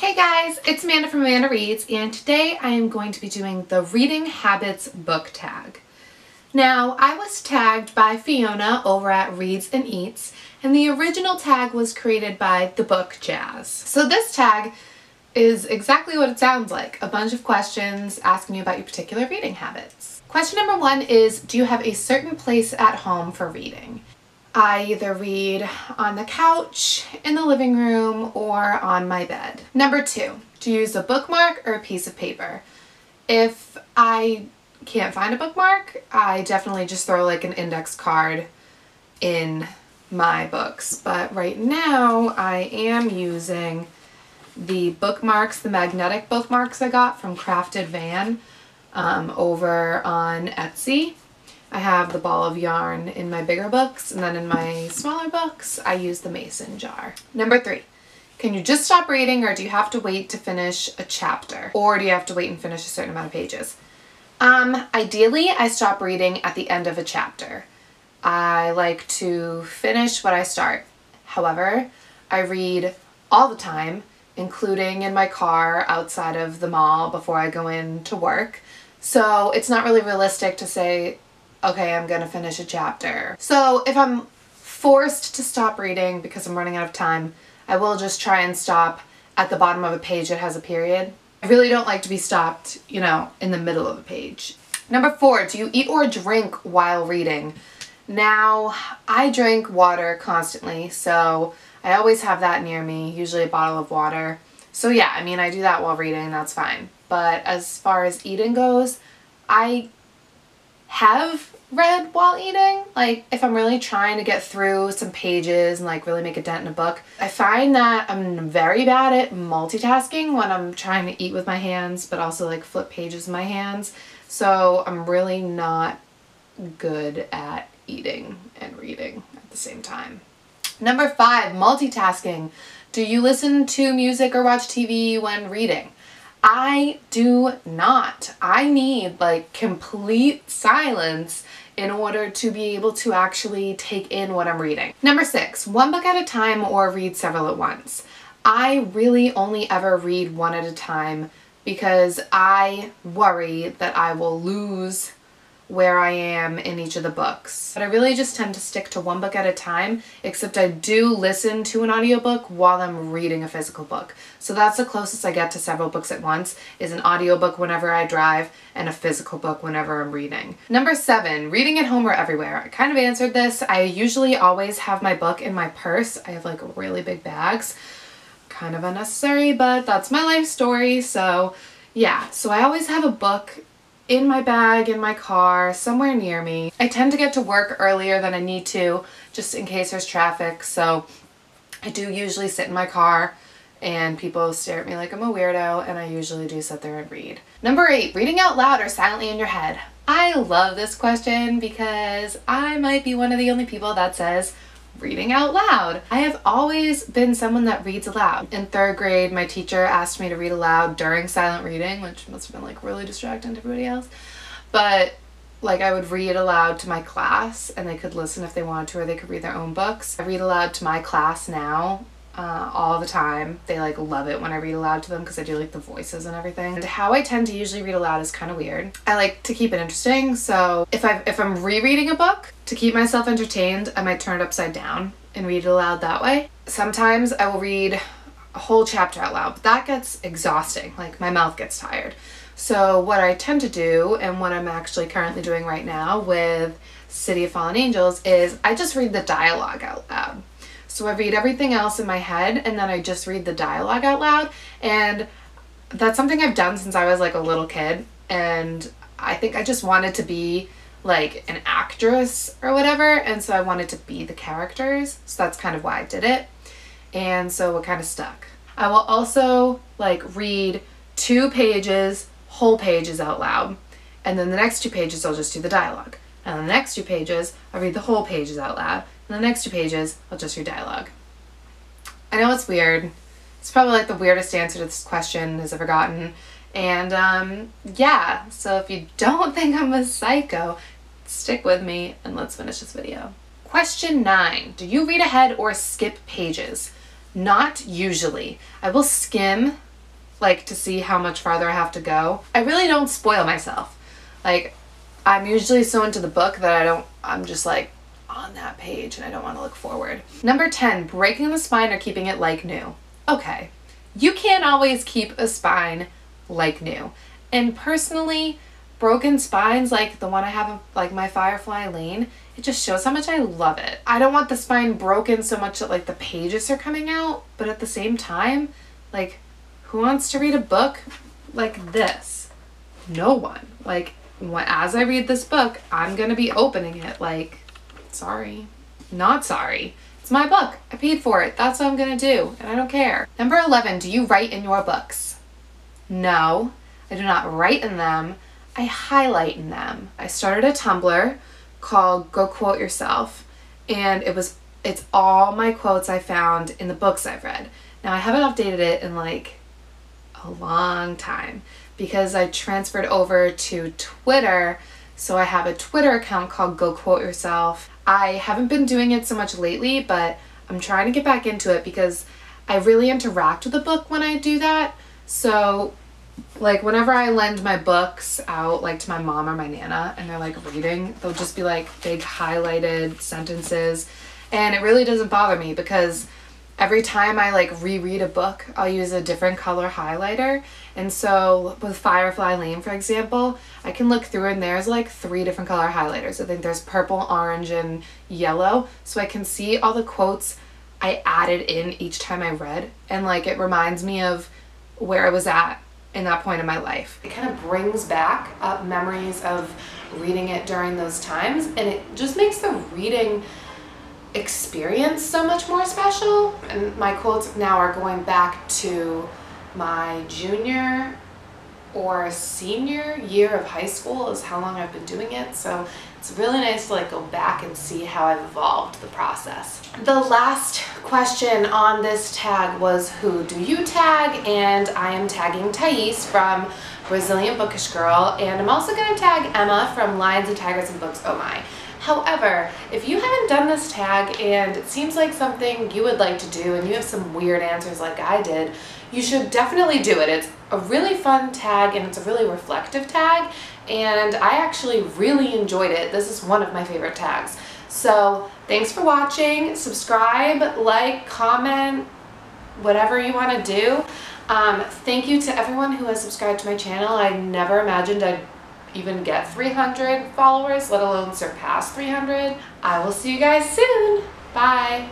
Hey guys, it's Amanda from AmandaReads, and today I am going to be doing the Reading Habits book tag. Now, I was tagged by Fiona over at Reads and Eats, and the original tag was created by The Book Jazz. So this tag is exactly what it sounds like, a bunch of questions asking you about your particular reading habits. Question number 1 is, do you have a certain place at home for reading? I either read on the couch, in the living room, or on my bed. Number 2, do you use a bookmark or a piece of paper? If I can't find a bookmark, I definitely just throw like an index card in my books. But right now I am using the bookmarks, the magnetic bookmarks I got from Crafted Van over on Etsy. I have the ball of yarn in my bigger books, and then in my smaller books, I use the mason jar. Number 3, can you just stop reading, or do you have to wait to finish a chapter? Or do you have to wait and finish a certain amount of pages? Ideally, I stop reading at the end of a chapter. I like to finish what I start. However, I read all the time, including in my car outside of the mall before I go in to work. So it's not really realistic to say, okay, I'm gonna finish a chapter. So if I'm forced to stop reading because I'm running out of time, I will just try and stop at the bottom of a page that has a period. I really don't like to be stopped, in the middle of a page. Number 4, do you eat or drink while reading? Now, I drink water constantly, so I always have that near me, usually a bottle of water. So yeah, I do that while reading, that's fine. But as far as eating goes, I have read while eating. Like, if I'm really trying to get through some pages and like really make a dent in a book. I find that I'm very bad at multitasking when I'm trying to eat with my hands, but also like flip pages with my hands. So I'm really not good at eating and reading at the same time. Number 5, multitasking. Do you listen to music or watch TV when reading? I do not. I need like complete silence in order to be able to actually take in what I'm reading. Number 6, one book at a time or read several at once. I really only ever read one at a time because I worry that I will lose where I am in each of the books. But I really just tend to stick to one book at a time, except I do listen to an audiobook while I'm reading a physical book. So that's the closest I get to several books at once, is an audiobook whenever I drive and a physical book whenever I'm reading. Number 7, reading at home or everywhere. I kind of answered this. I usually always have my book in my purse. I have like really big bags. Kind of unnecessary, but that's my life story. So yeah, so I always have a book in my bag, in my car, somewhere near me. I tend to get to work earlier than I need to, just in case there's traffic, so I do usually sit in my car and people stare at me like I'm a weirdo, and I usually do sit there and read. Number 8, reading out loud or silently in your head. I love this question because I might be one of the only people that says reading out loud. I have always been someone that reads aloud. In 3rd grade, my teacher asked me to read aloud during silent reading, which must have been like really distracting to everybody else. But like I would read aloud to my class and they could listen if they wanted to, or they could read their own books. I read aloud to my class now all the time. They like love it when I read aloud to them because I do like the voices and everything. And how I tend to usually read aloud is kind of weird. I like to keep it interesting, so if I'm rereading a book, to keep myself entertained, I might turn it upside down and read it aloud that way. Sometimes I will read a whole chapter out loud, but that gets exhausting. Like my mouth gets tired. So what I tend to do, and what I'm actually currently doing right now with City of Fallen Angels, is I just read the dialogue out loud. So I read everything else in my head and then I just read the dialogue out loud, and that's something I've done since I was like a little kid, and I think I just wanted to be like an actress or whatever, and so I wanted to be the characters, so that's kind of why I did it, and so it kind of stuck. I will also like read 2 pages, whole pages out loud, and then the next 2 pages I'll just do the dialogue, and the next 2 pages I'll read the whole pages out loud, and the next 2 pages I'll just read dialogue. I know it's weird. It's probably like the weirdest answer to this question has ever gotten. And yeah, so if you don't think I'm a psycho, stick with me and let's finish this video. Question 9. Do you read ahead or skip pages? Not usually. I will skim like to see how much farther I have to go. I really don't spoil myself. Like, I'm usually so into the book that I'm just like on that page and I don't want to look forward. Number 10, breaking the spine or keeping it like new. Okay, you can't always keep a spine like new. And personally, broken spines like the one I have, like my Firefly Lane, it just shows how much I love it. I don't want the spine broken so much that like the pages are coming out, but at the same time, like, who wants to read a book like this? No one. Like, as I read this book, I'm gonna be opening it like, sorry, not sorry. It's my book. I paid for it. That's what I'm gonna do, and I don't care. Number 11, do you write in your books? No, I do not write in them. I highlight in them. I started a Tumblr called Go Quote Yourself, and it's all my quotes I found in the books I've read. Now, I haven't updated it in like a long time because I transferred over to Twitter, so I have a Twitter account called Go Quote Yourself. I haven't been doing it so much lately, but I'm trying to get back into it because I really interact with the book when I do that. So like whenever I lend my books out like to my mom or my nana and they're like reading, they'll just be like big highlighted sentences, and it really doesn't bother me because every time I like reread a book, I'll use a different color highlighter. And so with Firefly Lane, for example, I can look through and there's like 3 different color highlighters. I think there's purple, orange, and yellow. So I can see all the quotes I added in each time I read. And like it reminds me of where I was at in that point in my life. It kind of brings back up memories of reading it during those times, and it just makes the reading experience so much more special. And my quotes now are going back to my junior or senior year of high school is how long I've been doing it. So it's really nice to like go back and see how I've evolved the process. The last question on this tag was, who do you tag? And I am tagging Thais from Brazilian Bookish Girl, and I'm also going to tag Emma from Lions and Tigers and Books Oh My. However, if you haven't done this tag and it seems like something you would like to do and you have some weird answers like I did, you should definitely do it. It's a really fun tag and it's a really reflective tag, and I actually really enjoyed it. This is one of my favorite tags. So thanks for watching. Subscribe, like, comment, whatever you want to do. Thank you to everyone who has subscribed to my channel. I never imagined I'd even get 300 followers, let alone surpass 300. I will see you guys soon. Bye.